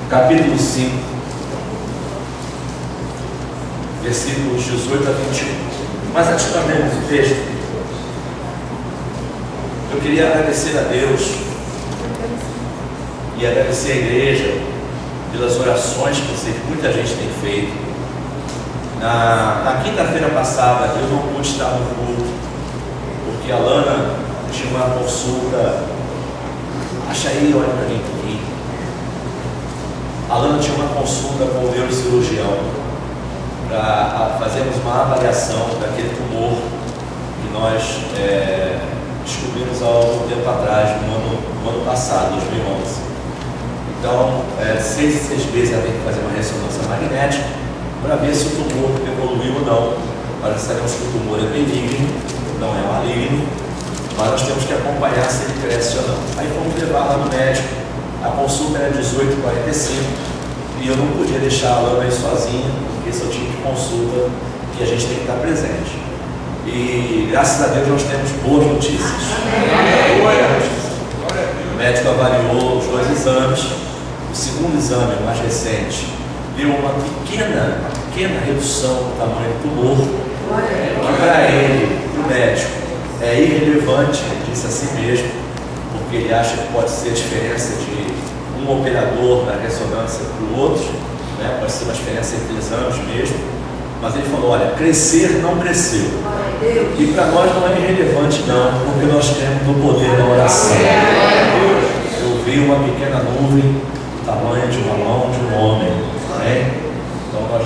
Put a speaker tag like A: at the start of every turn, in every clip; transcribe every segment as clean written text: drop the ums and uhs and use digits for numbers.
A: capítulo 5, versículos 18 a 21. Mas antes de nós lermos o texto, eu queria agradecer a Deus e agradecer a igreja pelas orações que muita gente tem feito. Na quinta-feira passada eu não pude estar no culto, porque a Lana tinha uma consulta. Acha aí, olha para mim aqui. A Lana tinha uma consulta com o neurocirurgião para fazermos uma avaliação daquele tumor que nós descobrimos há algum tempo atrás, no ano passado, 2011. Então, 6 em 6 meses ela tem que fazer uma ressonância magnética para ver se o tumor evoluiu ou não. Nós sabemos que o tumor é benigno, não é maligno, mas nós temos que acompanhar se ele cresce ou não. Aí vamos levar lá no médico. A consulta era 18h45 e eu não podia deixar a Lana aí sozinha, porque esse é o tipo de consulta que a gente tem que estar presente. E graças a Deus nós temos boas notícias. O médico avaliou os 2 exames. O segundo exame, mais recente, deu uma pequena redução do tamanho do tumor, que para ele, o médico, é irrelevante, ele disse a si mesmo, porque ele acha que pode ser a diferença de um operador na ressonância para o outro, né? Pode ser uma diferença entre exames mesmo, mas ele falou, olha, crescer não cresceu, e para nós não é irrelevante não, porque nós temos o poder da oração. Eu vi uma pequena nuvem do tamanho de uma mão de um homem, né? Então nós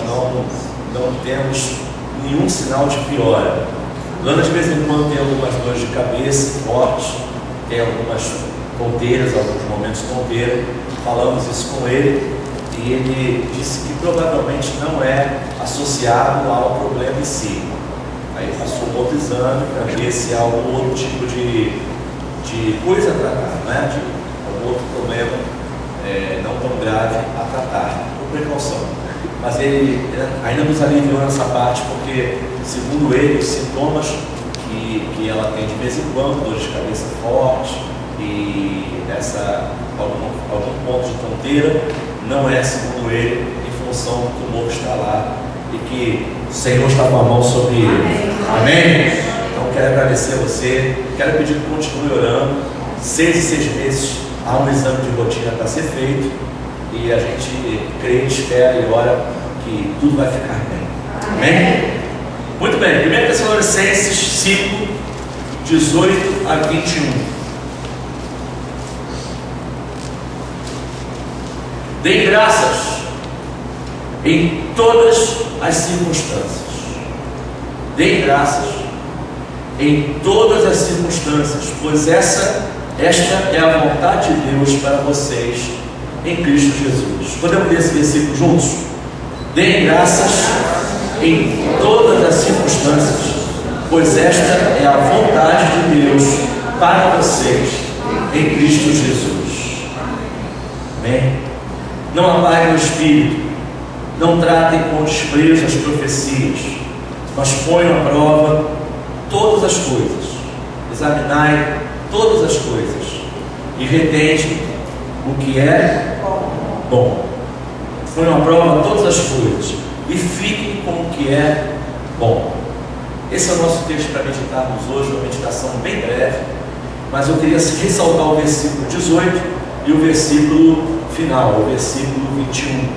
A: não temos nenhum sinal de piora. Lana de vez em quando tem algumas dores de cabeça fortes, tem algumas tonteiras, alguns momentos tonteira. Falamos isso com ele e ele disse que provavelmente não é associado ao problema em si. Aí passou um outro exame para ver se há algum outro tipo de coisa a tratar, né? De algum outro problema não tão grave a tratar, por precaução. Mas ele ainda nos aliviou nessa parte, porque, segundo ele, os sintomas que ela tem de vez em quando, dores de cabeça forte e algum ponto de tonteira, não é, segundo ele, em função do tumor que está lá e que o Senhor está com a mão sobre ele. Amém? Então quero agradecer a você, quero pedir que continue orando. 6 em 6 meses há um exame de rotina para ser feito e a gente crê, espera e ora que tudo vai ficar bem. Amém? Muito bem, 1 Tessalonicenses 5, 18 a 21. Deem graças em todas as circunstâncias. Deem graças em todas as circunstâncias, pois esta é a vontade de Deus para vocês em Cristo Jesus. Podemos ler esse versículo juntos? Deem graças em todas as circunstâncias, pois esta é a vontade de Deus para vocês em Cristo Jesus. Amém? Não apaguem o espírito, não tratem com desprezo as profecias, mas ponham à prova todas as coisas, examinai todas as coisas e retende o que é bom. Ponham à prova todas as coisas e fiquem com o que é bom. Esse é o nosso texto para meditarmos hoje, uma meditação bem breve, mas eu queria ressaltar o versículo 18 e o versículo final, o versículo 21.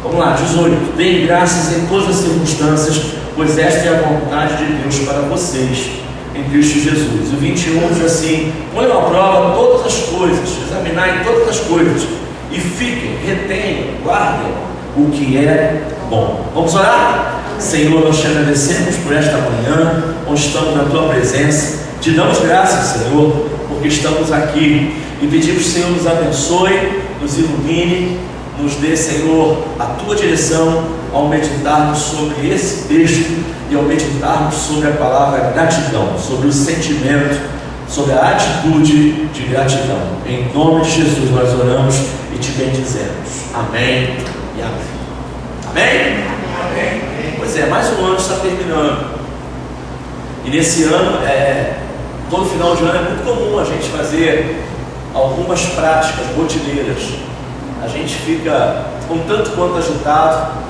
A: Vamos lá, 18. Deem graças em todas as circunstâncias, pois esta é a vontade de Deus para vocês em Cristo Jesus. O 21 diz assim: ponham à prova todas as coisas, examinai todas as coisas e fiquem, retenham, guardem o que é bom. Vamos orar? Senhor, nós te agradecemos por esta manhã, onde estamos na tua presença. Te damos graças, Senhor, porque estamos aqui e pedimos que o Senhor nos abençoe, nos ilumine, nos dê, Senhor, a tua direção ao meditarmos sobre esse texto e ao meditarmos sobre a palavra gratidão, sobre o sentimento, sobre a atitude de gratidão. Em nome de Jesus nós oramos e te bendizemos. Amém e amém. Amém? Amém. Pois é, mais um ano está terminando. E nesse ano, todo final de ano é muito comum a gente fazer algumas práticas rotineiras. a gente fica um tanto quanto agitado.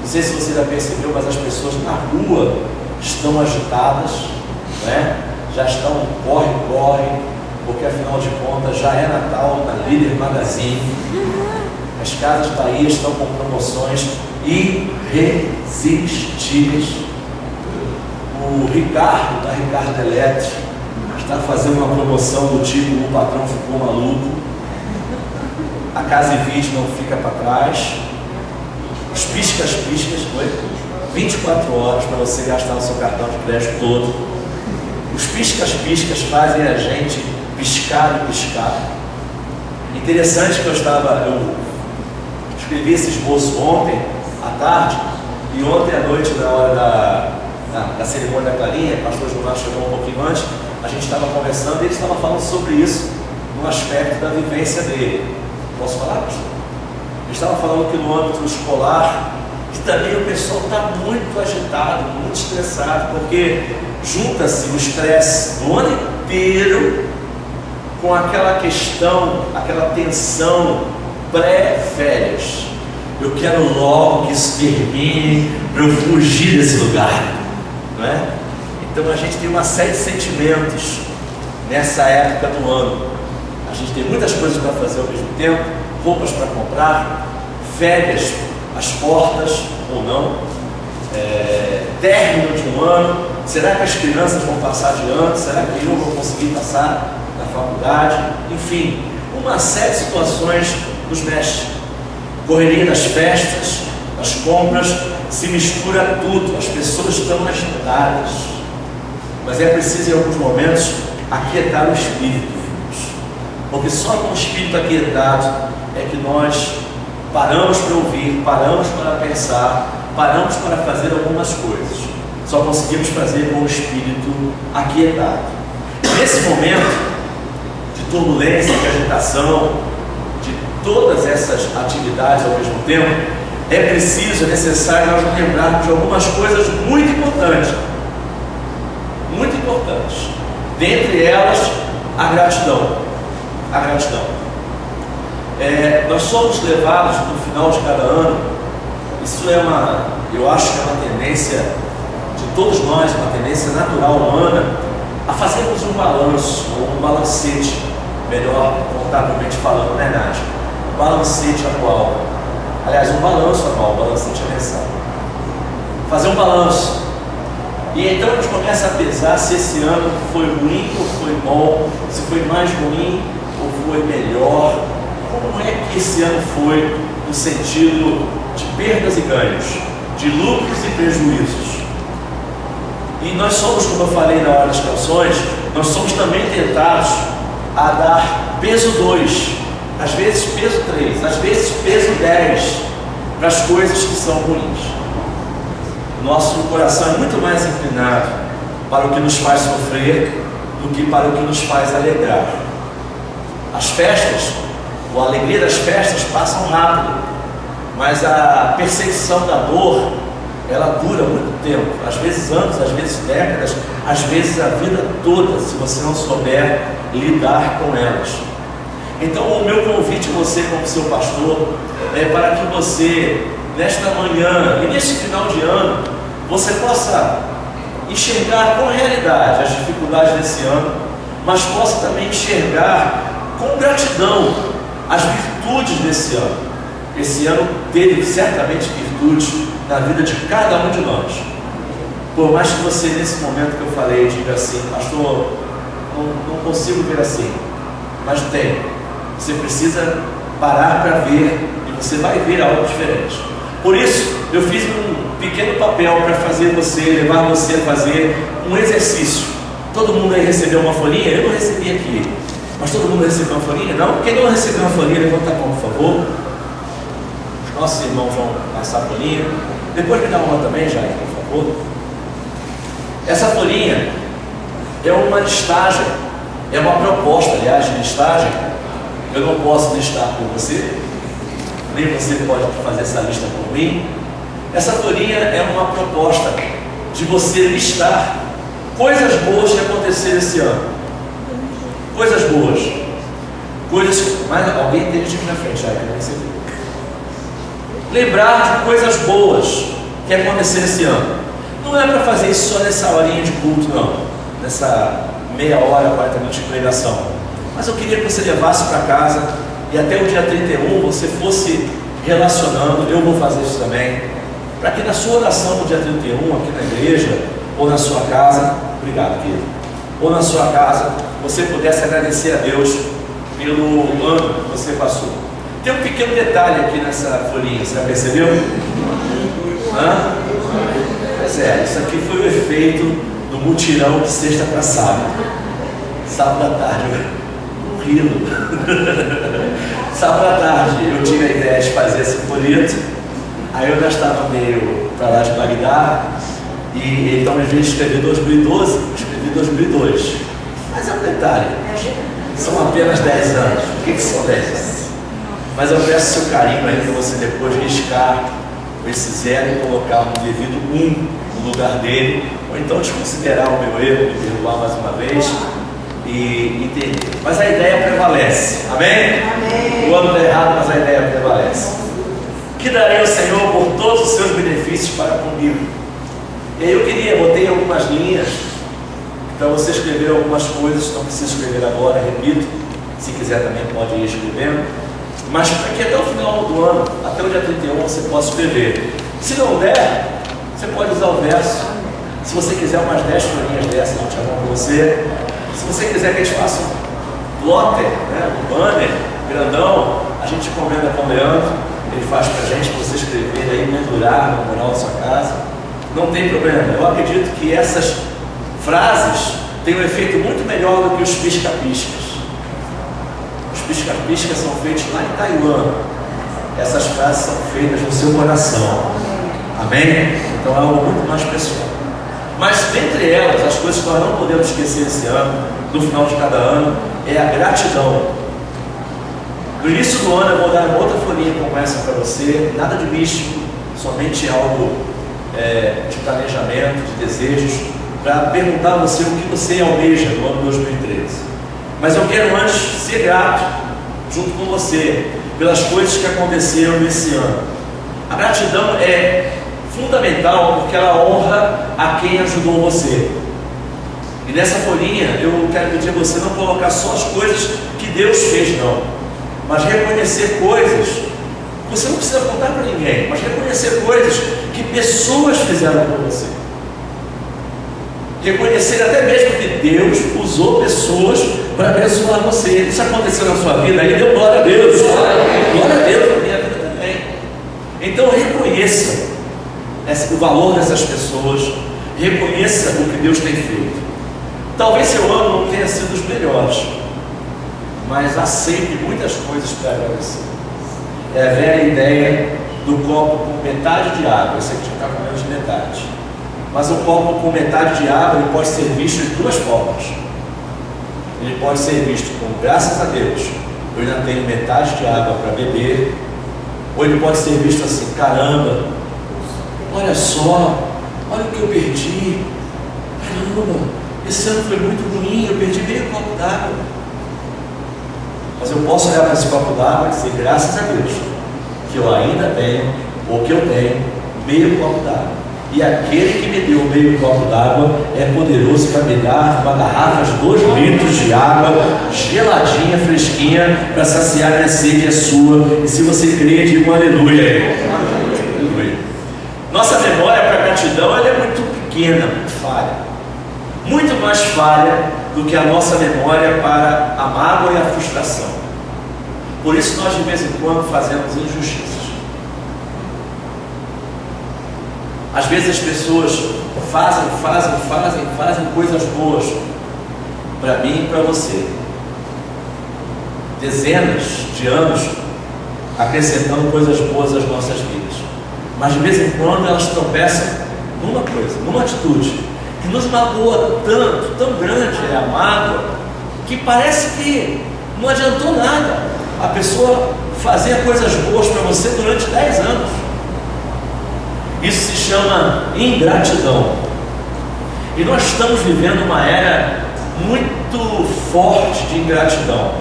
A: Não sei se você já percebeu, mas as pessoas na rua estão agitadas, né? Já estão corre, porque afinal de contas já é Natal na Líder Magazine. As Casas Bahia estão com promoções irresistíveis. O Ricardo, da Ricardo Eletro, está fazendo uma promoção do tipo o patrão ficou maluco. A Casa e Vídeo não fica para trás. Os piscas-piscas, 24 horas para você gastar o seu cartão de crédito todo. Os piscas-piscas fazem a gente piscar e piscar. Interessante que eu escrevi esse esboço ontem à tarde, e ontem à noite, na hora da cerimônia da Clarinha, o pastor Gilmar chegou um pouquinho antes, a gente estava conversando e ele estava falando sobre isso, no aspecto da vivência dele. Posso falar, pastor? Ele estava falando que no âmbito escolar, que também o pessoal está muito agitado, muito estressado, porque junta-se o estresse do ano inteiro com aquela questão, aquela tensão pré-férias. Eu quero logo que isso termine para eu fugir desse lugar, não é? Então a gente tem uma série de sentimentos nessa época do ano. A gente tem muitas coisas para fazer ao mesmo tempo, roupas para comprar, férias às portas ou não, término de um ano. Será que as crianças vão passar de ano? Será que eu vou conseguir passar na faculdade? Enfim, uma série de situações nos mexe. Correria das festas, das compras, se mistura tudo, as pessoas estão agitadas. Mas é preciso em alguns momentos aquietar o espírito, porque só com o espírito aquietado é que nós paramos para ouvir, paramos para pensar, paramos para fazer algumas coisas. Só conseguimos fazer com o espírito aquietado. Nesse momento de turbulência, de agitação, de todas essas atividades ao mesmo tempo, é preciso, é necessário nós nos lembrarmos de algumas coisas muito importantes. Muito importantes. Dentre elas, a gratidão. A gratidão. Nós somos levados no final de cada ano, isso eu acho que é uma tendência de todos nós, uma tendência natural humana, a fazermos um balanço, ou um balancete, melhor contabilmente falando, né, Nádia? Um balancete anual. Aliás, um balanço anual, um balancete mensal. Fazer um balanço. E então a gente começa a pesar se esse ano foi ruim ou foi bom, se foi mais ruim ou foi melhor. Como é que esse ano foi no sentido de perdas e ganhos, de lucros e prejuízos? E nós somos, como eu falei na hora das canções, nós somos também tentados a dar peso 2, às vezes peso 3, às vezes peso 10 para as coisas que são ruins. Nosso coração é muito mais inclinado para o que nos faz sofrer do que para o que nos faz alegrar. As festas, ou a alegria das festas passam rápido, mas a perseguição da dor, ela dura muito tempo, às vezes anos, às vezes décadas, às vezes a vida toda, se você não souber lidar com elas. Então o meu convite a você como seu pastor é para que você, nesta manhã e neste final de ano, você possa enxergar com realidade as dificuldades desse ano, mas possa também enxergar com gratidão as virtudes desse ano. Esse ano teve certamente virtudes na vida de cada um de nós. Por mais que você, nesse momento que eu falei, diga assim: pastor, não consigo ver assim, mas tem. Você precisa parar para ver, e você vai ver algo diferente. Por isso, eu fiz um pequeno papel para fazer você, levar você a fazer um exercício. Todo mundo aí recebeu uma folhinha? Eu não recebi aqui, mas todo mundo recebeu uma folhinha? Não? Quem não recebeu uma folhinha, levanta a mão, por favor. Os nossos irmãos vão passar a folhinha. Depois me dá uma também, Jair, por favor. Essa folhinha é uma listagem, é uma proposta, aliás, de listagem. Eu não posso listar por você, nem você pode fazer essa lista por mim. Essa folhinha é uma proposta de você listar coisas boas que aconteceram esse ano. Coisas boas. coisas, mas alguém entende aqui na frente, já que eu não sei. Lembrar de coisas boas que aconteceram esse ano. Não é para fazer isso só nessa horinha de culto, não, nessa meia hora, 40 minutos de pregação, mas eu queria que você levasse para casa e até o dia 31 você fosse relacionando. Eu vou fazer isso também, para que na sua oração no dia 31, aqui na igreja, ou na sua casa, obrigado, querido, ou na sua casa, você pudesse agradecer a Deus pelo ano que você passou. Tem um pequeno detalhe aqui nessa folhinha, você já percebeu? Pois é, isso aqui foi o efeito do mutirão de sexta para sábado. Sábado à tarde, um rilo. Sábado à tarde eu tive a ideia de fazer esse folheto. Aí eu já estava meio para lá de Bagdá. E então, em vez de escrever 2012, eu escrevi 2002. Mas é um detalhe, são apenas 10 anos. O que são 10 anos? Mas eu peço seu carinho aí para você depois riscar esse zero e colocar um devido 1 no lugar dele, ou então desconsiderar o meu erro, me perdoar mais uma vez e entender. Mas a ideia prevalece, amém? Amém. O ano está errado, mas a ideia prevalece. Que darei ao Senhor por todos os seus benefícios para comigo. E aí eu botei algumas linhas para você escrever algumas coisas. Não precisa escrever agora, repito, se quiser também pode ir escrevendo, mas para que até o final do ano, até o dia 31 você possa escrever. Se não der, você pode usar o verso. Se você quiser umas 10 folhinhas dessas, eu te amo para você. Se você quiser que a gente faça um plotter, um banner grandão, a gente encomenda com o Leandro, ele faz para a gente, para você escrever aí, pendurar no mural da sua casa. Não tem problema. Eu acredito que essas frases têm um efeito muito melhor do que os pisca-piscas. Os pisca-piscas são feitos lá em Taiwan. Essas frases são feitas no seu coração. Amém? Então é algo muito mais pessoal. Mas dentre elas, as coisas que nós não podemos esquecer esse ano, no final de cada ano, é a gratidão. No início do ano eu vou dar outra folhinha como essa para você. Nada de místico, somente algo de planejamento, de desejos, para perguntar a você o que você almeja no ano 2013. Mas eu quero antes ser grato, junto com você, pelas coisas que aconteceram nesse ano. A gratidão é fundamental porque ela honra a quem ajudou você. E nessa folhinha eu quero pedir a você não colocar só as coisas que Deus fez, não, mas reconhecer coisas. Você não precisa contar para ninguém, mas reconhecer coisas que pessoas fizeram por você. Reconhecer até mesmo que Deus usou pessoas para abençoar você. Isso aconteceu na sua vida, aí deu glória a Deus. Glória a Deus na minha vida também. Então reconheça o valor dessas pessoas, reconheça o que Deus tem feito. Talvez seu ano não tenha sido os melhores, mas há sempre muitas coisas para agradecer. É a velha ideia do copo com metade de água. Eu sei que já está com menos de metade, mas o copo com metade de água ele pode ser visto de duas formas. Ele pode ser visto como graças a Deus, eu ainda tenho metade de água para beber, ou ele pode ser visto assim: caramba, olha só, olha o que eu perdi, caramba, esse ano foi muito ruim, eu perdi meio copo d'água. Mas eu posso olhar para esse copo d'água e dizer: graças a Deus que eu ainda tenho, ou que eu tenho, meio copo d'água. E aquele que me deu meio copo d'água é poderoso para me dar uma garrafa de 2 litros de água geladinha, fresquinha, para saciar minha sede e a sua. E se você crê, diga um aleluia aí. Aleluia. Nossa memória para gratidão ela é muito pequena, muito falha. Muito mais falha do que a nossa memória para a mágoa e a frustração. Por isso nós de vez em quando fazemos injustiças. Às vezes as pessoas fazem coisas boas para mim e para você. Dezenas de anos acrescentando coisas boas às nossas vidas. Mas de vez em quando elas tropeçam numa coisa, numa atitude que nos magoa tanto, tão grande é a mágoa, que parece que não adiantou nada a pessoa fazer coisas boas para você durante 10 anos. Isso se chama ingratidão. E nós estamos vivendo uma era muito forte de ingratidão.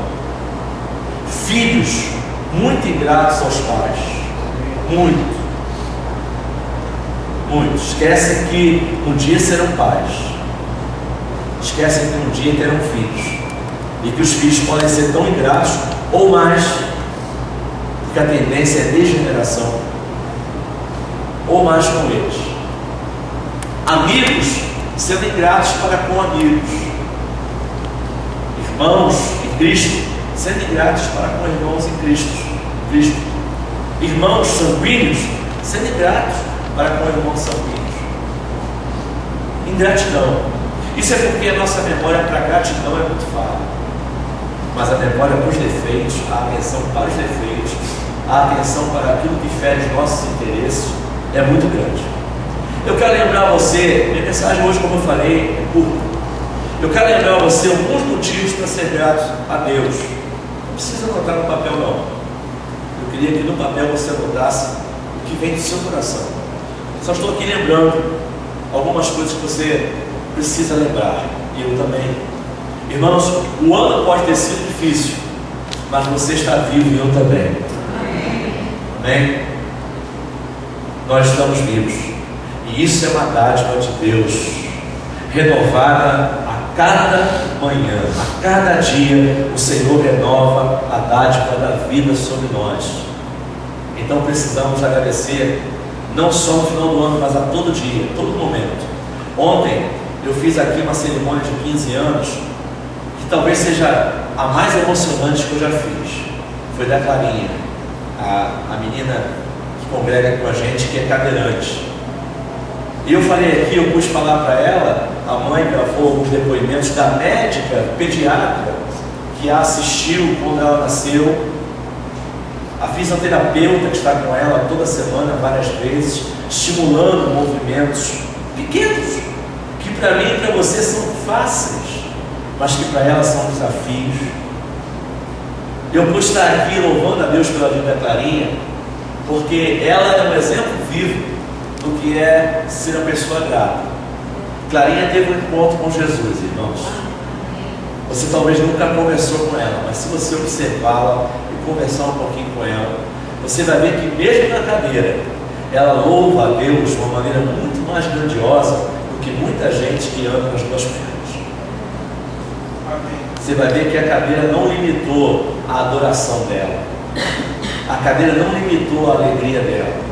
A: filhos muito ingratos aos pais. Muito. Esquecem que um dia serão pais. Esquecem que um dia terão filhos. E que os filhos podem ser tão ingratos ou mais, porque a tendência é degeneração, ou mais com eles. Amigos sendo ingratos para com amigos. Irmãos em Cristo sendo ingratos para com irmãos em Cristo. Irmãos sanguíneos sendo ingratos para com irmãos sanguíneos. Ingratidão. Isso é porque a nossa memória para gratidão é muito falha. Mas a memória para os defeitos, a atenção para os defeitos, a atenção para aquilo que fere os nossos interesses é muito grande. Eu quero lembrar você, minha mensagem hoje, como eu falei, é curta. Eu quero lembrar você alguns motivos para ser grato a Deus. Não precisa anotar no papel não. Eu queria que no papel você anotasse o que vem do seu coração. Só estou aqui lembrando algumas coisas que você precisa lembrar. E eu também. Irmãos, o ano pode ter sido difícil, mas você está vivo e eu também. Amém? Nós estamos vivos. E isso é uma dádiva de Deus, renovada a cada manhã, a cada dia. O Senhor renova a dádiva da vida sobre nós. Então precisamos agradecer, não só no final do ano, mas a todo dia, todo momento. Ontem eu fiz aqui uma cerimônia de 15 anos, que talvez seja a mais emocionante que eu já fiz. Foi da Clarinha, a menina que congrega com a gente, que é cadeirante. E eu falei aqui, eu pude falar para ela, a mãe gravou alguns depoimentos da médica pediatra que a assistiu quando ela nasceu, a fisioterapeuta que está com ela toda semana, várias vezes, estimulando movimentos pequenos, que para mim e para você são fáceis, mas que para ela são desafios. Eu pude estar aqui louvando a Deus pela vida da Clarinha, porque ela é um exemplo vivo do que é ser uma pessoa grata. Clarinha teve um encontro com Jesus, irmãos. Você talvez nunca conversou com ela, mas se você observá-la e conversar um pouquinho com ela, você vai ver que mesmo na cadeira, ela louva a Deus de uma maneira muito mais grandiosa do que muita gente que anda nas duas pernas. Você vai ver que a cadeira não limitou a adoração dela. A cadeira não limitou a alegria dela.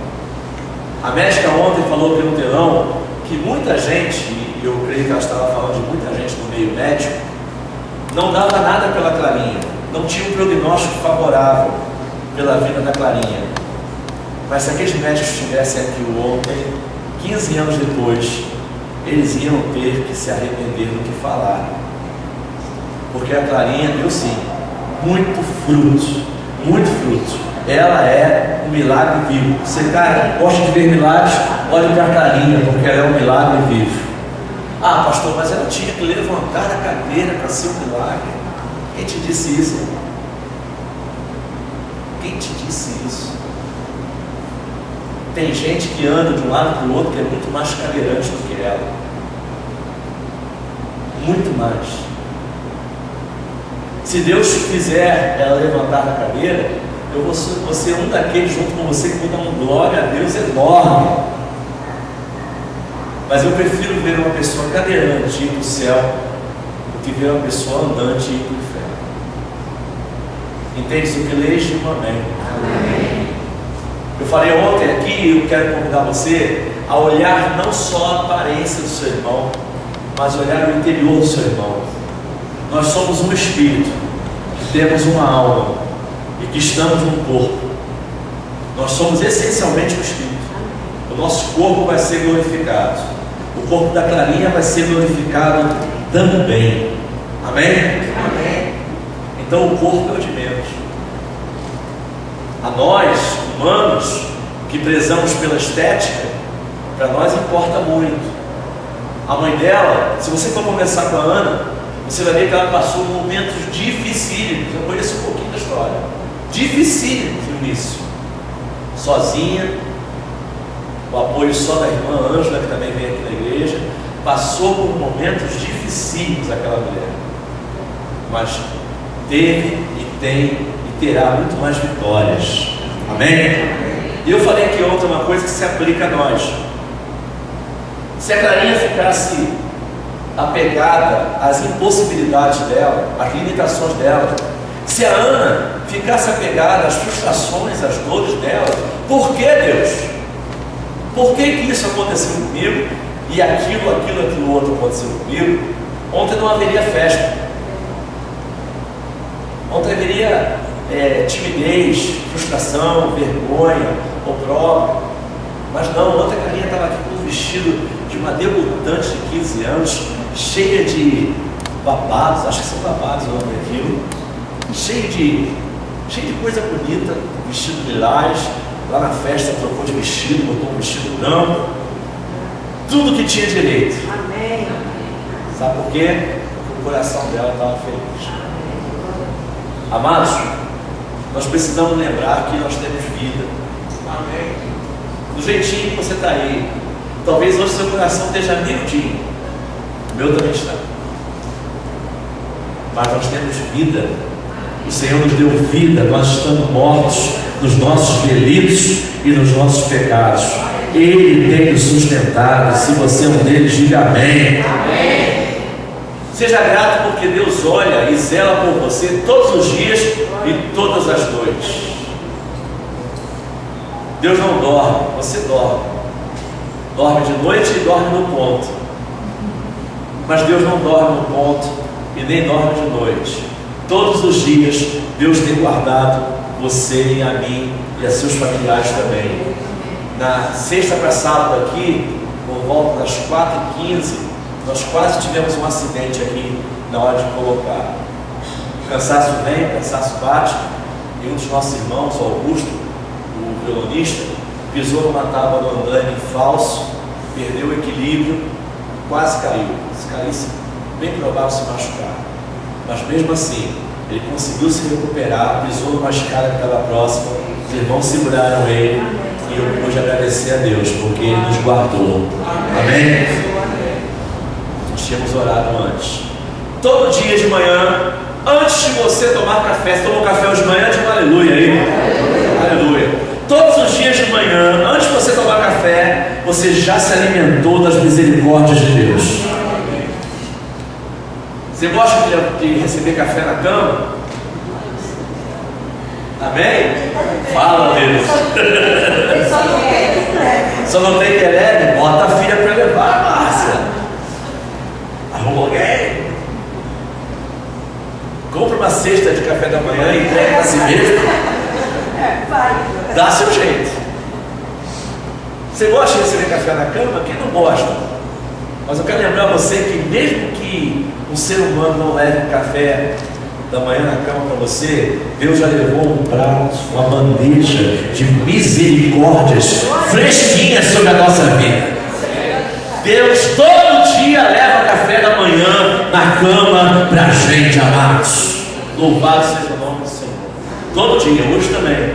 A: A médica ontem falou pelo telão que muita gente, e eu creio que ela estava falando de muita gente no meio médico, não dava nada pela Clarinha, não tinha um prognóstico favorável pela vida da Clarinha. Mas se aqueles médicos estivessem aqui ontem, 15 anos depois, eles iam ter que se arrepender do que falaram. Porque a Clarinha deu sim, muito fruto, muito fruto. Ela é um milagre vivo. Você, cara, gosta de ver milagres? Olhe para a Clarinha, porque ela é um milagre vivo. Ah, pastor, mas ela tinha que levantar a cadeira para ser um milagre. Quem te disse isso, irmão? Quem te disse isso? Tem gente que anda de um lado para o outro que é muito mais cadeirante do que ela. Muito mais. Se Deus fizer ela levantar a cadeira, eu vou ser um daqueles junto com você que vou dar uma glória a Deus enorme. Mas eu prefiro ver uma pessoa cadeirante ir para o céu do que ver uma pessoa andante ir para o inferno. Entendes o que leis? Digo amém. Amém. Eu falei ontem aqui e eu quero convidar você a olhar não só a aparência do seu irmão, mas olhar o interior do seu irmão. Nós somos um espírito, que temos uma alma e que estamos num corpo. Nós somos essencialmente um espírito. O nosso corpo vai ser glorificado. O corpo da Clarinha vai ser glorificado também. Amém? Amém. Então o corpo é o de menos. A nós, humanos, que prezamos pela estética, para nós importa muito. A mãe dela, se você for conversar com a Ana, você vai ver que ela passou momentos dificílimos. Eu conheço um pouquinho da história. Dificílimos no início. Sozinha, o apoio só da irmã Ângela, que também vem aqui na igreja, passou por momentos dificílimos aquela mulher. Mas teve e terá muito mais vitórias. Amém? E eu falei aqui ontem uma coisa que se aplica a nós. Se a Clarinha ficasse apegada às impossibilidades dela, às limitações dela, se a Ana ficasse apegada às frustrações, às dores dela, por que, Deus? Por que isso aconteceu comigo e aquilo outro aconteceu comigo? Ontem não haveria festa. Ontem haveria timidez, frustração, vergonha, opróbrio. Mas não, ontem a Clarinha estava aqui com um vestido de uma debutante de 15 anos, cheia de babados, acho que são babados o nome daquilo, cheio de coisa bonita, vestido lilás. Lá na festa trocou de vestido, botou um vestido branco, tudo que tinha direito.
B: Amém.
A: Sabe por quê? Porque o coração dela estava feliz. Amados, nós precisamos lembrar que nós temos vida. Amém. Do jeitinho que você está aí. Talvez hoje seu coração esteja miudinho. O meu também está. Mas nós temos vida. O Senhor nos deu vida. Nós estamos mortos nos nossos delitos e nos nossos pecados. Ele tem nos sustentado. Se você é um deles, diga amém. Amém. Seja grato porque Deus olha e zela por você todos os dias e todas as noites. Deus não dorme, você dorme. Dorme de noite e dorme no ponto. Mas Deus não dorme no ponto e nem dorme de noite. Todos os dias Deus tem guardado você e a mim e a seus familiares também. Na sexta para sábado aqui, por volta das 4h15, nós quase tivemos um acidente aqui na hora de colocar. O cansaço vem, o cansaço bate, e um dos nossos irmãos, o Augusto, o violonista, pisou numa tábua do andaime falso, perdeu o equilíbrio, quase caiu. Se caísse, bem provável se machucar. Mas mesmo assim, ele conseguiu se recuperar, pisou numa escada que estava próxima, os irmãos seguraram ele, e eu pude agradecer a Deus, porque Ele nos guardou. Amém? Nós tínhamos orado antes. Todo dia de manhã, antes de você tomar café, você tomou café hoje de manhã, diga aleluia aí. Aleluia. Todos os dias de manhã, antes de você tomar café, você já se alimentou das misericórdias de Deus. Você gosta de receber café na cama? Amém? Fala, Deus. Só não tem que leve? Bota a filha para levar, Márcia. Arruma alguém? Compra uma cesta de café da manhã e entrega a si mesmo. Dá seu jeito. Você gosta de receber café na cama? Quem não gosta? Mas eu quero lembrar você que mesmo que um ser humano não leve um café da manhã na cama para você, Deus já levou um prato, uma bandeja de misericórdias fresquinhas sobre a nossa vida. Deus todo dia leva café da manhã na cama para a gente, amados. Louvado seja o nome do Senhor. Todo dia, hoje também.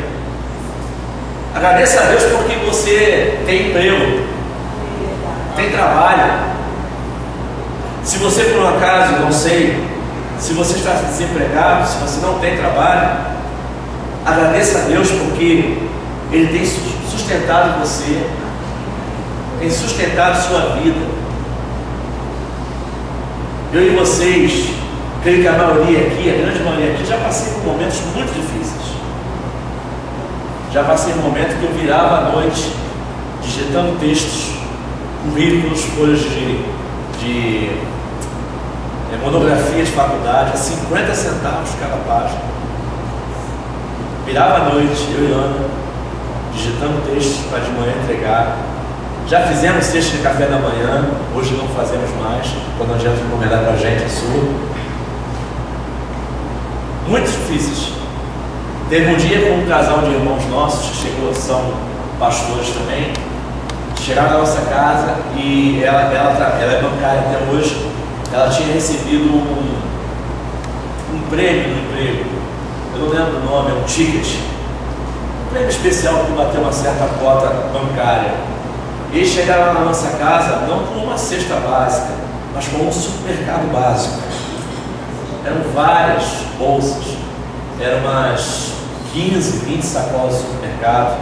A: Agradeça a Deus porque você tem emprego, tem trabalho. Se você por um acaso, não sei, se você está desempregado, se você não tem trabalho, agradeça a Deus porque Ele tem sustentado você, tem sustentado sua vida. Eu e vocês, creio que a maioria aqui, a grande maioria aqui, já passei por momentos muito difíceis. Já passei por momentos que eu virava à noite digitando textos, currículos, folhas de monografia de faculdade, a 50 centavos cada página. Virava à noite, eu e Ana, digitando textos para de manhã entregar. Já fizemos cesta de café da manhã, hoje não fazemos mais, quando não adianta encomendar para a gente, é sua. Muito difíceis. Teve um dia com um casal de irmãos nossos que chegou, são pastores também, chegaram na nossa casa e ela é bancária até hoje. Ela tinha recebido um prêmio no emprego, eu não lembro o nome, é um ticket, um prêmio especial que bateu uma certa cota bancária. E eles chegaram na nossa casa não com uma cesta básica, mas com um supermercado básico. Eram várias bolsas, eram umas 15, 20 sacolas de supermercado.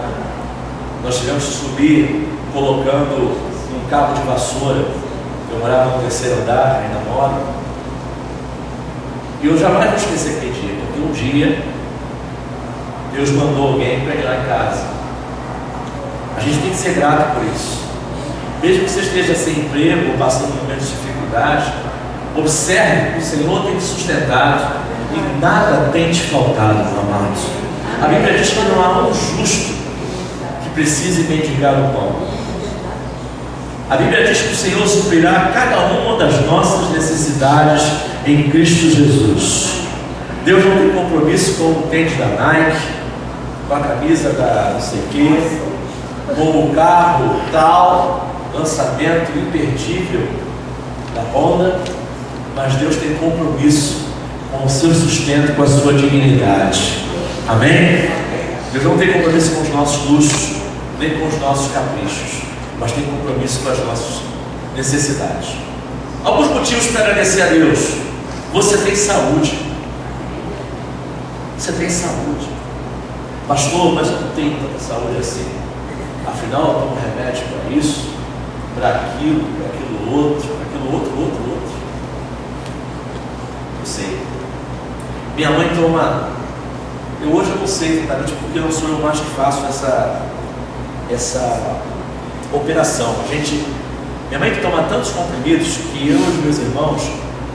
A: Nós tivemos que subir colocando um cabo de vassoura. Eu morava no terceiro andar, ainda moro. E eu jamais vou esquecer aquele dia, porque um dia Deus mandou alguém para ir lá em casa. A gente tem que ser grato por isso. Mesmo que você esteja sem emprego ou passando por momentos de dificuldade, observe que o Senhor tem te sustentado e nada tem te faltado, meu amado. A Bíblia diz que não há um justo que precise mendigar o pão. A Bíblia diz que o Senhor suprirá cada uma das nossas necessidades em Cristo Jesus. Deus não tem compromisso com o tênis da Nike, com a camisa da não sei o quê, com o carro tal, lançamento imperdível da Honda, mas Deus tem compromisso com o seu sustento, com a sua dignidade. Amém? Deus não tem compromisso com os nossos luxos, nem com os nossos caprichos, mas tem compromisso com as nossas necessidades. Alguns motivos para agradecer a Deus. Você tem saúde. Você tem saúde. Pastor, mas eu não tenho tanta saúde assim. Afinal, eu tomo remédio para isso, para aquilo outro. Eu sei. Minha mãe toma. Hoje eu não sei exatamente porque não sou eu mais que faço essa operação. Minha mãe que toma tantos comprimidos que eu e os meus irmãos,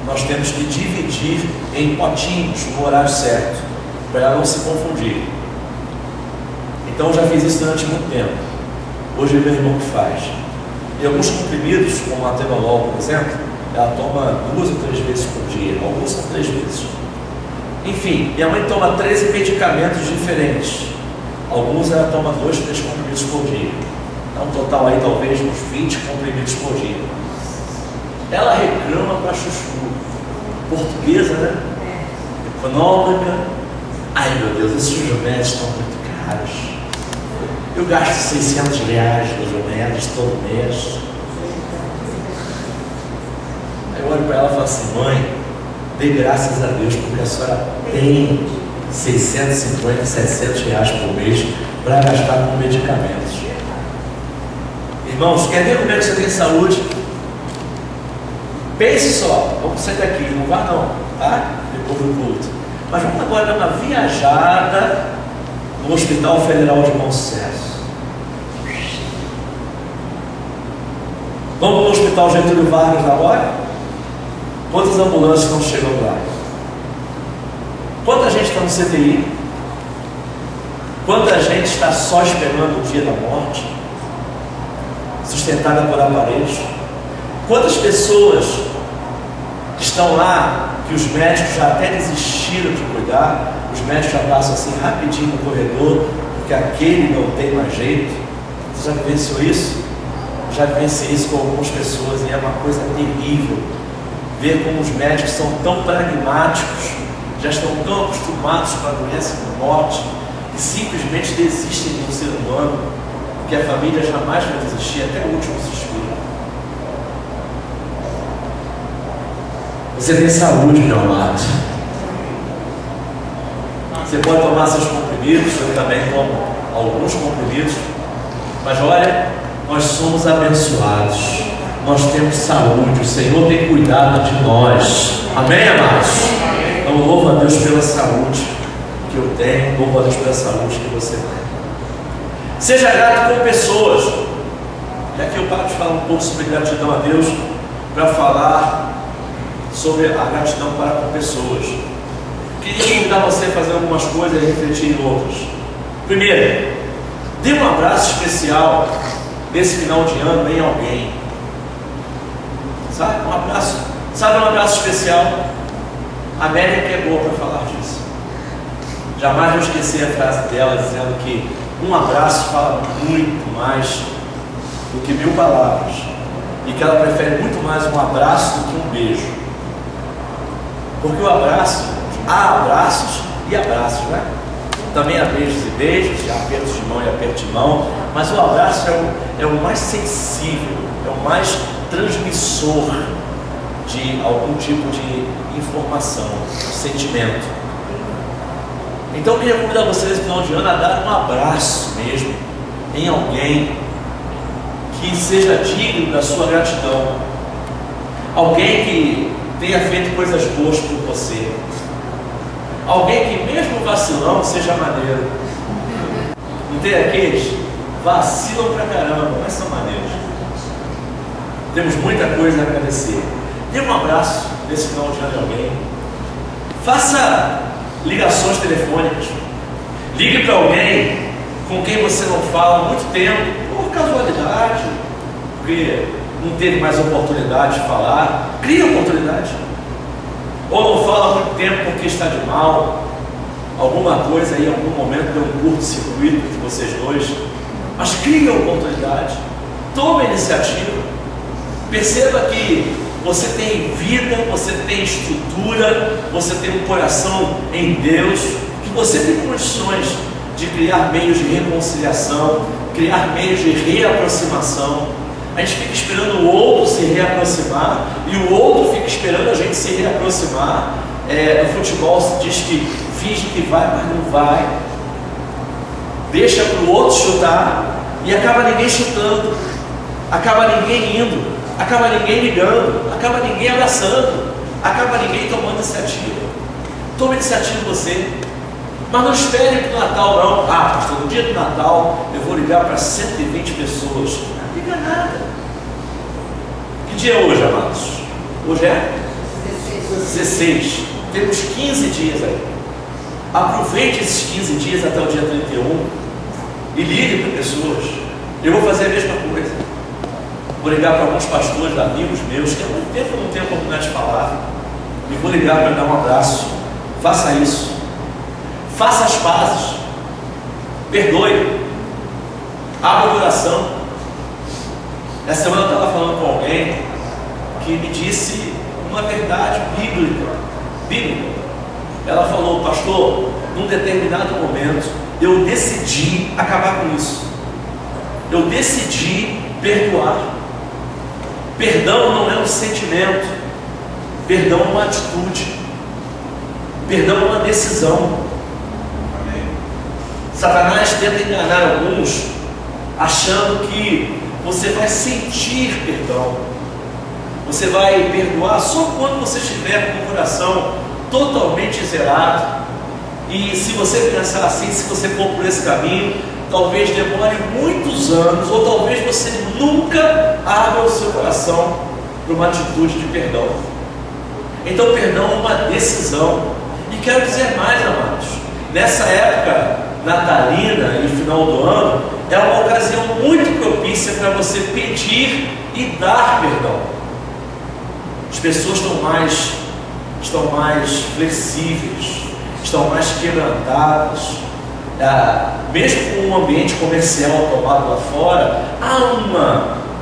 A: nós temos que dividir em potinhos no horário certo, para ela não se confundir. Então eu já fiz isso durante muito tempo. Hoje é meu irmão que faz. E alguns comprimidos, como a atenolol, por exemplo, ela toma 2 ou 3 vezes por dia. Alguns são 3 vezes. Enfim, minha mãe toma 13 medicamentos diferentes. Alguns ela toma 2, 3 comprimidos por dia. Então, um total aí talvez uns 20 comprimidos por dia. Ela reclama para chuchu. Portuguesa, né? Econômica. Ai meu Deus, esses remédios estão muito caros. Eu gasto R$600 nos remédios todo mês. Aí eu olho para ela e falo assim: mãe, dê graças a Deus porque a senhora tem 650, R$700 por mês para gastar com medicamentos. Irmãos, quer ver como é que você tem saúde? Pense só, vamos sair daqui, não vá não, tá? Depois do culto. Mas vamos agora dar uma viajada no Hospital Federal de Bom Sucesso. Vamos no Hospital Getúlio Vargas agora? Quantas ambulâncias estão chegando lá? Quanta gente está no CTI? Quanta gente está só esperando o dia da morte, sustentada por aparelhos? Quantas pessoas estão lá que os médicos já até desistiram de cuidar? Os médicos já passam assim rapidinho no corredor, porque aquele não tem mais jeito. Você já vivenciou isso? Já vivenciei isso com algumas pessoas e é uma coisa terrível. Ver como os médicos são tão pragmáticos, já estão tão acostumados com a doença e com a morte, que simplesmente desistem de um ser humano, que a família jamais vai desistir até o último suspiro. Você tem saúde, meu amado. Você pode tomar seus comprimidos, eu também tomo alguns comprimidos, mas olha, nós somos abençoados. Nós temos saúde, o Senhor tem cuidado de nós. Amém, amados? Então louvo a Deus pela saúde que eu tenho, louvo a Deus pela saúde que você tem. Seja grato com pessoas. E aqui eu paro de falar um pouco sobre gratidão a Deus para falar sobre a gratidão para com pessoas. Queria convidar você a fazer algumas coisas e refletir em outras. Primeiro, dê um abraço especial nesse final de ano em alguém. Sabe, um abraço especial. A Amélia que é boa para falar disso. Jamais vou esquecer a frase dela dizendo que um abraço fala muito mais do que 1000 palavras. E que ela prefere muito mais um abraço do que um beijo. Porque o abraço, há abraços e abraços, né? Também há beijos e beijos, há apertos de mão e aperto de mão. Mas o abraço é o mais sensível, é o mais transmissor de algum tipo de informação, sentimento. Então eu queria convidar vocês no final de ano a dar um abraço mesmo em alguém que seja digno da sua gratidão, alguém que tenha feito coisas boas por você, alguém que mesmo vacilão seja maneiro. Não tem aqueles vacilam pra caramba, mas são maneiros. Temos muita coisa a agradecer. Dê um abraço nesse final de ano de alguém. Faça ligações telefônicas. Ligue para alguém com quem você não fala há muito tempo, por casualidade, porque não teve mais oportunidade de falar. Crie oportunidade. Ou não fala há muito tempo porque está de mal. Alguma coisa aí, em algum momento deu um curto-circuito de vocês dois. Mas crie oportunidade. Tome a iniciativa. Perceba que você tem vida, você tem estrutura, você tem um coração em Deus, que você tem condições de criar meios de reconciliação, criar meios de reaproximação. A gente fica esperando o outro se reaproximar e o outro fica esperando a gente se reaproximar. No futebol se diz que finge que vai, mas não vai. Deixa para o outro chutar e acaba ninguém chutando, acaba ninguém indo, acaba ninguém ligando, acaba ninguém abraçando, acaba ninguém tomando iniciativa. Tome iniciativa você, mas não espere para o Natal não. Pastor, no dia do Natal eu vou ligar para 120 pessoas. Não liga nada. Que dia é hoje, amados? Hoje é 16. Temos 15 dias aí. Aproveite esses 15 dias até o dia 31 e ligue para pessoas. Eu vou fazer a mesma coisa. Vou ligar para alguns pastores, amigos meus, que há muito tempo eu não tenho a oportunidade de falar, e vou ligar para dar um abraço. Faça isso. Faça as pazes. Perdoe. Abra o coração. Essa semana eu estava falando com alguém que me disse uma verdade bíblica. Ela falou: pastor, num determinado momento eu decidi acabar com isso. Eu decidi perdoar. Perdão não é um sentimento, perdão é uma atitude, perdão é uma decisão. Satanás tenta enganar alguns achando que você vai sentir perdão, você vai perdoar só quando você estiver com o coração totalmente zerado. E se você pensar assim, se você for por esse caminho, talvez demore muitos anos, ou talvez você nunca abra o seu coração para uma atitude de perdão. Então perdão é uma decisão. E quero dizer mais, amados, nessa época natalina e final do ano, é uma ocasião muito propícia para você pedir e dar perdão. As pessoas estão mais flexíveis, estão mais quebrantadas. Mesmo com um ambiente comercial tomado lá fora, há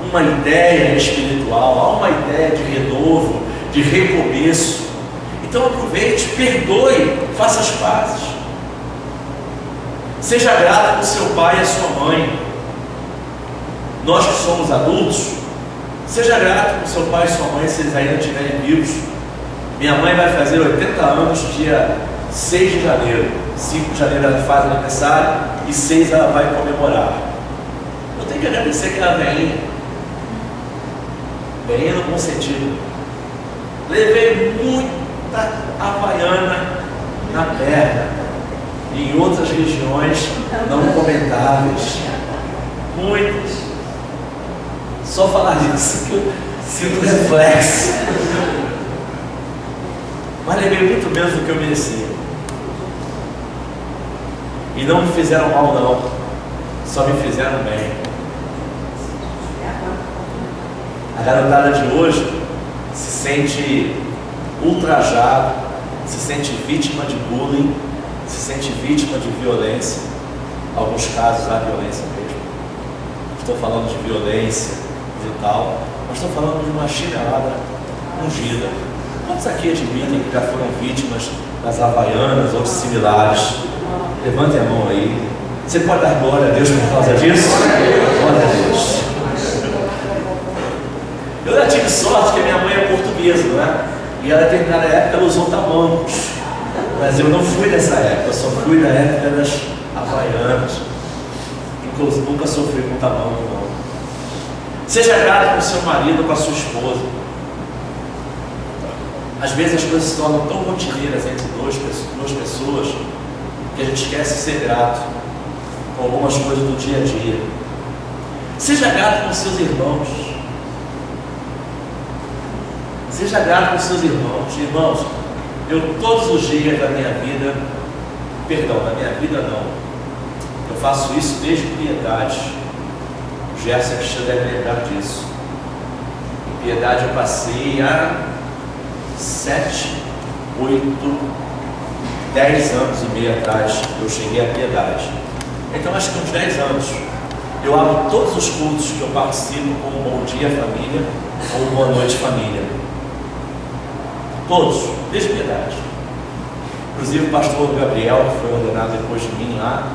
A: uma ideia espiritual, há uma ideia de renovo, de recomeço. Então aproveite, perdoe, faça as pazes. Seja grato com seu pai e a sua mãe. Nós que somos adultos, seja grato com seu pai e sua mãe se eles ainda estiverem vivos. Minha mãe vai fazer 80 anos dia 6 de janeiro. 5 de janeiro ela faz aniversário e 6 ela vai comemorar. Eu tenho que agradecer aquela velhinha. Velhinha no bom sentido. Levei muita havaiana na perna e em outras regiões não comentáveis. Muitas. Só falar disso que eu sinto reflexo. Mas levei muito menos do que eu merecia. E não me fizeram mal não, só me fizeram bem. A garotada de hoje se sente ultrajada, se sente vítima de bullying, se sente vítima de violência. Alguns casos há violência mesmo. Estou falando de violência e tal, mas estou falando de uma chinelada ungida. Quantos aqui admitem que já foram vítimas das havaianas ou similares? Levante a mão aí. Você pode dar glória a Deus por causa disso? Glória a Deus. Eu já tive sorte que a minha mãe é portuguesa, não é? E a determinada época ela usou tamancos. Mas eu não fui dessa época, eu só fui da época das havaianas. Inclusive, nunca sofri com tamanho, não. Seja grato com o seu marido ou com a sua esposa. Às vezes as coisas se tornam tão rotineiras entre duas pessoas que a gente esquece de ser grato com algumas coisas do dia a dia. Seja grato com seus irmãos. Seja grato com seus irmãos. Irmãos, eu todos os dias da minha vida, da minha vida não, eu faço isso desde Piedade. O Gerson Cristiano deve lembrar disso. Em Piedade eu passei há 7, 8, 10 anos e meio atrás, eu cheguei a Piedade. Então acho que uns 10 anos eu abro todos os cultos que eu participo com um bom dia família ou uma boa noite família. Todos, desde Piedade. Inclusive o pastor Gabriel, que foi ordenado depois de mim lá,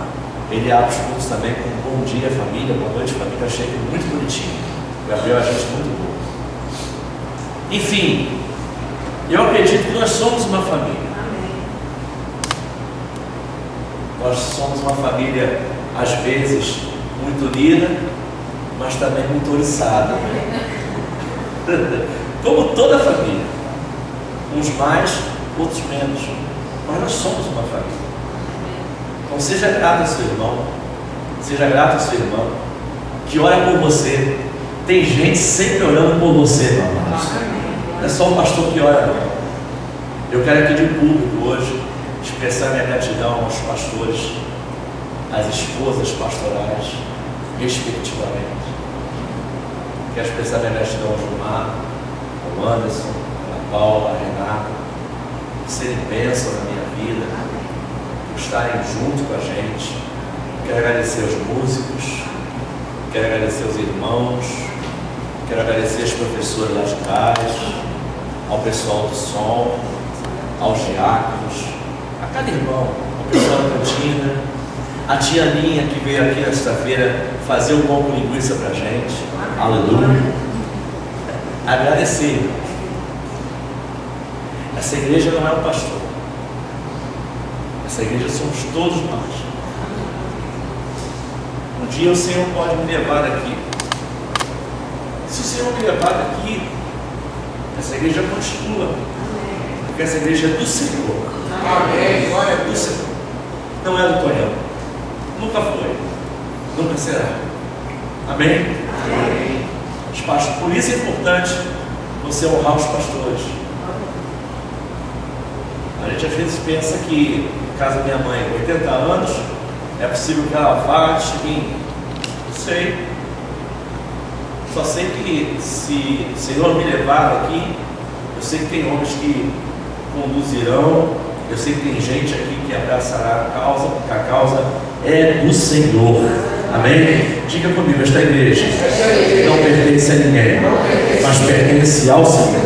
A: ele abre os cultos também com um bom dia família, boa noite família. Eu achei muito bonitinho. O Gabriel é gente muito boa. Enfim, eu acredito que nós somos uma família. Nós somos uma família, às vezes, muito unida, mas também muito oriçada. Como toda família. Uns mais, outros menos. Mas nós somos uma família. Então seja grato ao seu irmão. Seja grato ao seu irmão que ora por você. Tem gente sempre orando por você, irmão. Não é só o pastor que ora, não. Eu quero aqui de público hoje expressar minha gratidão aos pastores, às esposas pastorais, respectivamente. Quero expressar minha gratidão ao Gilmar, ao Anderson, a Paula, a Renata, por serem bênção na minha vida, por estarem junto com a gente. Quero agradecer aos músicos, quero agradecer aos irmãos, quero agradecer às professoras lá de trás, ao pessoal do som, aos diáconos, a cada irmão, ao pessoal da cantina, a tia Aninha que veio aqui na sexta-feira fazer um pão com linguiça pra gente. Aleluia. Agradecer. Essa igreja não é o pastor. Essa igreja somos todos nós. Um dia o Senhor pode me levar daqui. Se o Senhor me levar daqui, essa igreja continua. Porque essa igreja é do Senhor. Amém. Glória é do Senhor. Não é do Tonhão. Nunca foi. Nunca será. Amém? Amém. Os pastores, por isso é importante você honrar os pastores. A gente às vezes pensa que, no caso da minha mãe, 80 anos, é possível que ela vá antes de mim. Não sei. Só sei que se o Senhor me levar daqui, eu sei que tem homens que conduzirão, eu sei que tem gente aqui que abraçará a causa, porque a causa é do Senhor. Amém? Diga comigo, esta igreja não pertence a ninguém, mas pertence ao Senhor.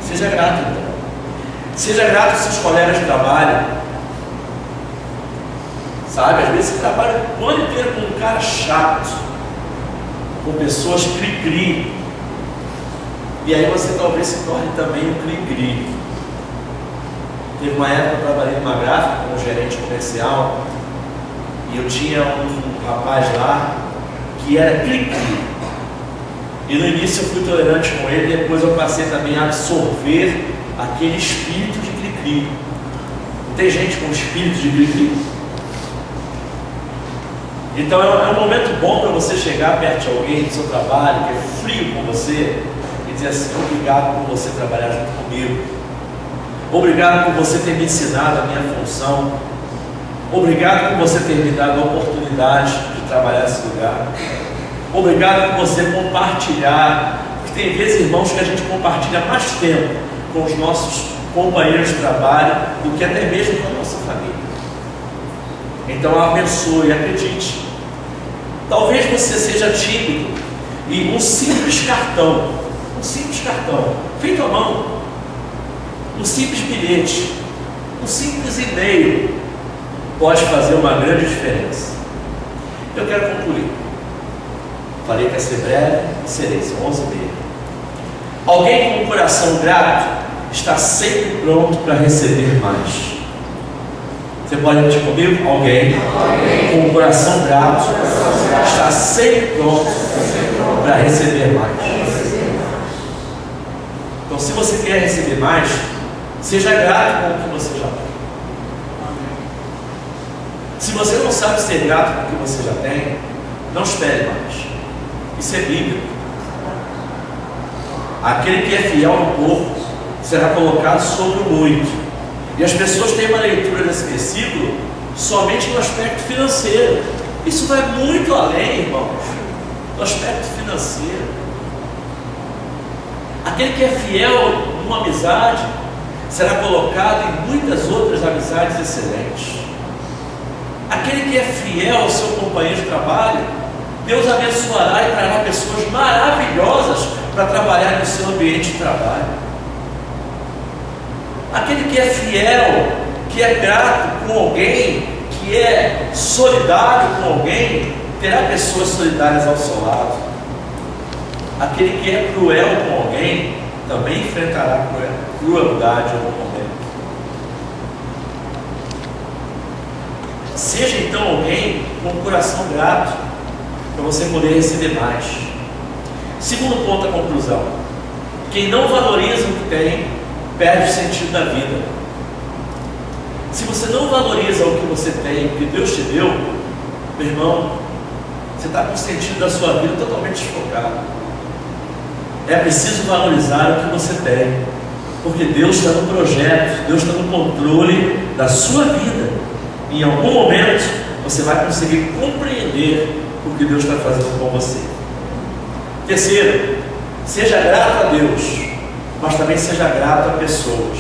A: Seja grato, então. Seja grato aos seus colegas de trabalho. Sabe, às vezes você trabalha o ano inteiro com um cara chato, com pessoas cri-cri, e aí você talvez se torne também um cri-cri. Teve uma época que eu trabalhei numa gráfica como gerente comercial, e eu tinha um rapaz lá que era cri-cri, e no início eu fui tolerante com ele, depois eu passei também a absorver aquele espírito de cri-cri. Tem gente com espírito de cri-cri? Então é um momento bom para você chegar perto de alguém do seu trabalho, que é frio com você, e dizer assim: obrigado por você trabalhar junto comigo, obrigado por você ter me ensinado a minha função, obrigado por você ter me dado a oportunidade de trabalhar nesse lugar, obrigado por você compartilhar, porque tem vezes, irmãos, que a gente compartilha mais tempo com os nossos companheiros de trabalho do que até mesmo com a nossa família. Então abençoe, acredite. Talvez você seja tímido e um simples cartão, feito à mão, um simples bilhete, um simples e-mail pode fazer uma grande diferença. Eu quero concluir. Falei que ia ser breve, serei, são 11h30. Alguém com um coração grato está sempre pronto para receber mais. Você pode repetir comigo? Alguém com o coração grato está sempre pronto para receber mais. Então, se você quer receber mais, seja grato com o que você já tem. Se você não sabe ser grato com o que você já tem, não espere mais. Isso é bíblico. Aquele que é fiel no pouco será colocado sobre o muito. E as pessoas têm uma leitura desse versículo somente no aspecto financeiro. Isso vai muito além, irmãos, do aspecto financeiro. Aquele que é fiel numa amizade será colocado em muitas outras amizades excelentes. Aquele que é fiel ao seu companheiro de trabalho, Deus abençoará e trará pessoas maravilhosas para trabalhar no seu ambiente de trabalho. Aquele que é fiel, que é grato com alguém, que é solidário com alguém, terá pessoas solidárias ao seu lado. Aquele que é cruel com alguém, também enfrentará crueldade em algum momento. Seja então alguém com um coração grato, para você poder receber mais. Segundo ponto da conclusão: quem não valoriza o que tem, perde o sentido da vida. Se você não valoriza o que você tem, o que Deus te deu, meu irmão, você está com o sentido da sua vida totalmente desfocado. É preciso valorizar o que você tem, porque Deus está no projeto, Deus está no controle da sua vida. Em algum momento você vai conseguir compreender o que Deus está fazendo com você. Terceiro, seja grato a Deus, mas também seja grato a pessoas.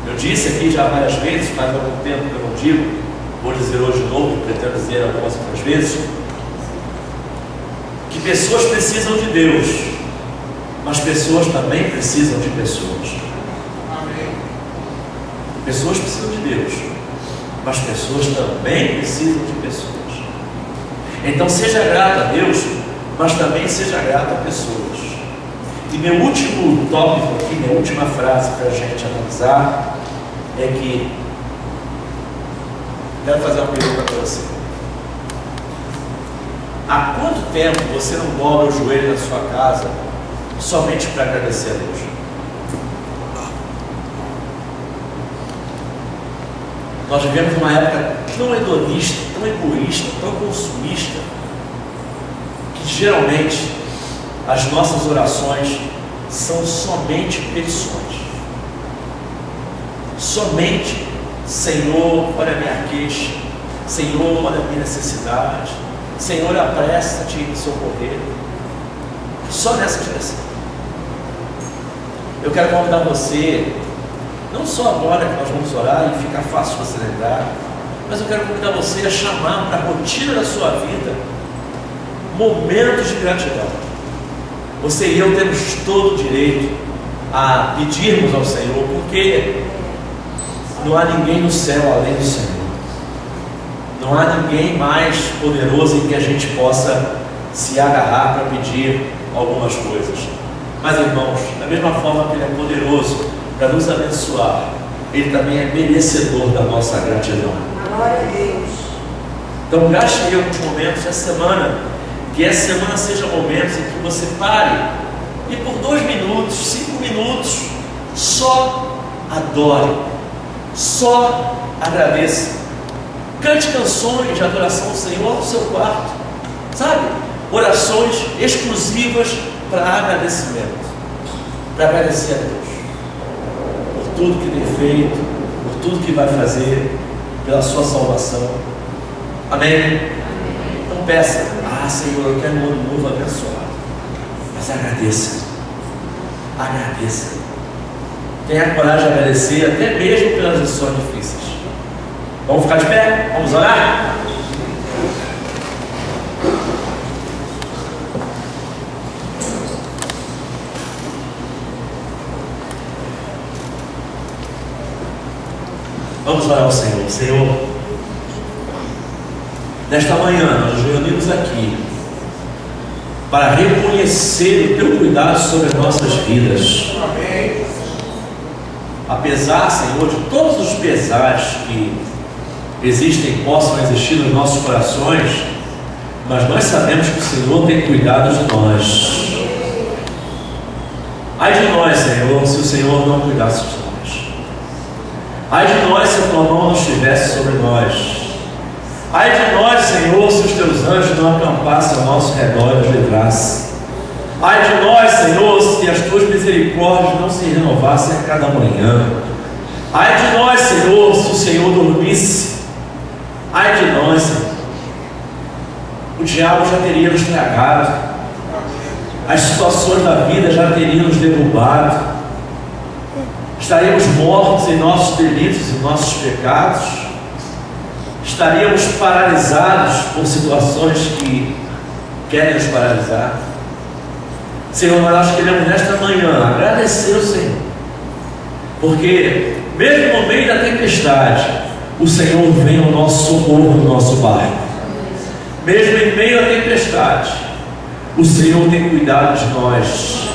A: Eu disse aqui já várias vezes, faz algum tempo que eu não digo, vou dizer hoje de novo, pretendo dizer algumas outras vezes, que pessoas precisam de Deus, mas pessoas também precisam de pessoas. Amém. Pessoas precisam de Deus, mas pessoas também precisam de pessoas. Então seja grato a Deus, mas também seja grato a pessoas. E meu último tópico aqui, minha última frase para a gente analisar é que quero fazer uma pergunta para você. Há quanto tempo você não dobra o joelho na sua casa somente para agradecer a Deus? Nós vivemos uma época tão hedonista, tão egoísta, tão consumista, que geralmente as nossas orações são somente petições. Somente: Senhor, olha a minha queixa. Senhor, olha a minha necessidade. Senhor, apressa-te em me socorrer. Só nessa direção. Eu quero convidar você, não só agora que nós vamos orar e fica fácil você lembrar, mas eu quero convidar você a chamar para a rotina da sua vida momentos de gratidão. Você e eu temos todo o direito a pedirmos ao Senhor, porque não há ninguém no céu além do Senhor. Não há ninguém mais poderoso em que a gente possa se agarrar para pedir algumas coisas. Mas, irmãos, da mesma forma que Ele é poderoso para nos abençoar, Ele também é merecedor da nossa gratidão.
B: Glória a Deus.
A: Então gaste aí alguns momentos essa semana, que essa semana seja momentos em que você pare e por 2 minutos, 5 minutos, só adore, só agradeça. Cante canções de adoração ao Senhor no seu quarto, sabe? Orações exclusivas para agradecimento, para agradecer a Deus por tudo que tem feito, por tudo que vai fazer, pela sua salvação. Amém? Então peça: Senhor, eu quero um ano novo abençoado. Mas agradeça. Agradeça. Tenha coragem de agradecer, até mesmo pelas lições difíceis. Vamos ficar de pé? Vamos orar? Vamos orar ao Senhor. Senhor, nesta manhã nós nos reunimos aqui para reconhecer o teu cuidado sobre as nossas vidas. Apesar, Senhor, de todos os pesares que existem e possam existir nos nossos corações, mas nós sabemos que o Senhor tem cuidado de nós. Ai de nós, Senhor, se o Senhor não cuidasse de nós. Ai de nós se a tua mão não estivesse sobre nós. Ai de nós, Senhor, se os teus anjos não acampassem ao nosso redor e nos livrassem. Ai de nós, Senhor, se as tuas misericórdias não se renovassem a cada manhã. Ai de nós, Senhor, se o Senhor dormisse. Ai de nós, Senhor. O diabo já teria nos tragado. As situações da vida já teriam nos derrubado. Estaríamos mortos em nossos delitos e nossos pecados. Estaríamos paralisados por situações que querem nos paralisar. Senhor, nós queremos nesta manhã agradecer ao Senhor, porque mesmo no meio da tempestade, o Senhor vem ao nosso socorro no nosso barco. Mesmo em meio à tempestade, o Senhor tem cuidado de nós.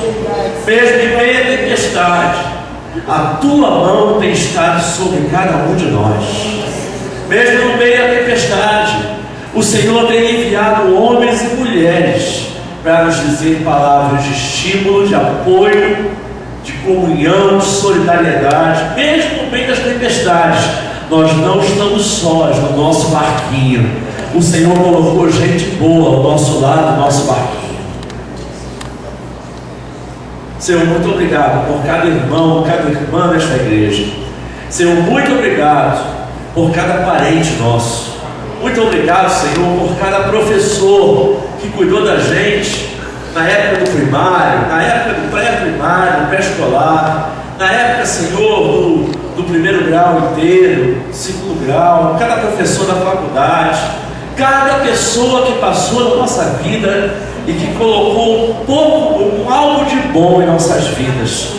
A: Mesmo em meio à tempestade, a tua mão tem estado sobre cada um de nós. Mesmo no meio da tempestade, o Senhor tem enviado homens e mulheres para nos dizer palavras de estímulo, de apoio, de comunhão, de solidariedade. Mesmo no meio das tempestades, nós não estamos sós no nosso barquinho. O Senhor colocou gente boa ao nosso lado, no nosso barquinho. Senhor, muito obrigado por cada irmão, cada irmã desta igreja. Senhor, muito obrigado por cada parente nosso. Muito obrigado, Senhor, por cada professor que cuidou da gente na época do primário, na época do pré-primário, do pré-escolar, na época, Senhor, do primeiro grau inteiro, segundo grau, cada professor da faculdade, cada pessoa que passou na nossa vida e que colocou algo de bom em nossas vidas.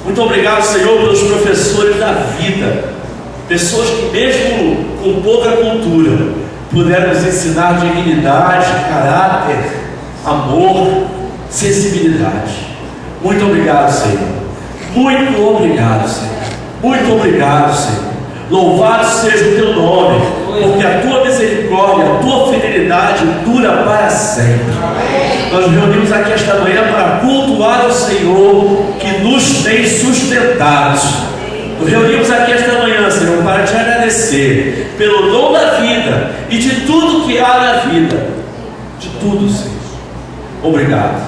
A: Muito obrigado, Senhor, pelos professores da vida. Pessoas que mesmo com pouca cultura puderam nos ensinar dignidade, caráter, amor, sensibilidade. Muito obrigado, Senhor. Muito obrigado, Senhor. Muito obrigado, Senhor. Louvado seja o teu nome, porque a tua misericórdia, a tua fidelidade dura para sempre. Nós nos reunimos aqui esta manhã para cultuar o Senhor que nos tem sustentado. Nos reunimos aqui esta manhã, Senhor, para te agradecer pelo dom da vida e de tudo que há na vida. De tudo, Senhor. Obrigado.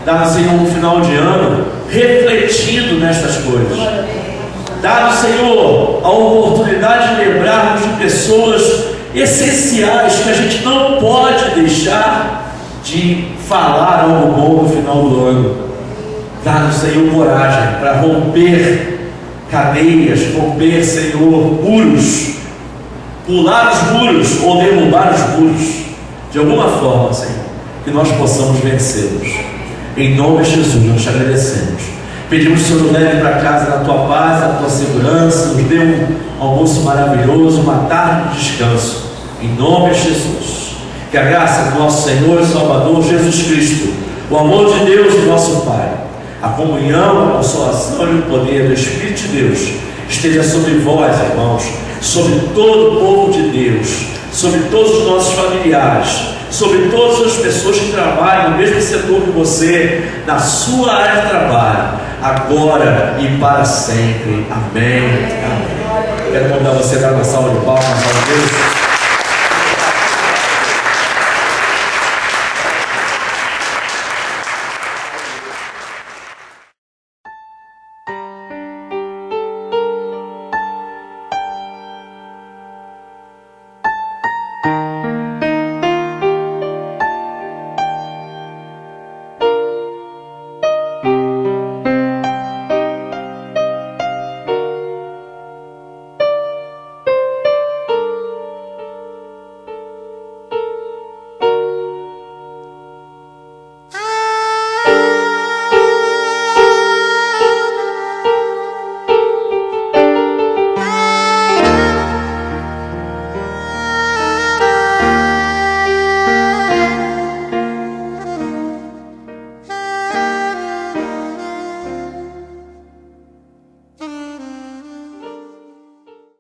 A: Dá-nos, Senhor, um final de ano refletindo nestas coisas. Dá-nos, Senhor, a oportunidade de lembrarmos de pessoas essenciais que a gente não pode deixar de falar algo bom no final do ano. Dá-nos, Senhor, coragem para romper cadeias, romper, Senhor, muros, pular os muros ou derrubar os muros, de alguma forma, Senhor, que nós possamos vencê-los. Em nome de Jesus, nós te agradecemos. Pedimos que o Senhor nos leve para casa na tua paz, na tua segurança, nos dê um almoço maravilhoso, uma tarde de descanso. Em nome de Jesus. Que a graça do nosso Senhor e Salvador Jesus Cristo, o amor de Deus e nosso Pai, a comunhão, a consolação e o poder do Espírito de Deus esteja sobre vós, irmãos, sobre todo o povo de Deus, sobre todos os nossos familiares, sobre todas as pessoas que trabalham no mesmo setor que você, na sua área de trabalho, agora e para sempre. Amém. Amém. Quero convidar você a dar uma salva de palmas a Deus.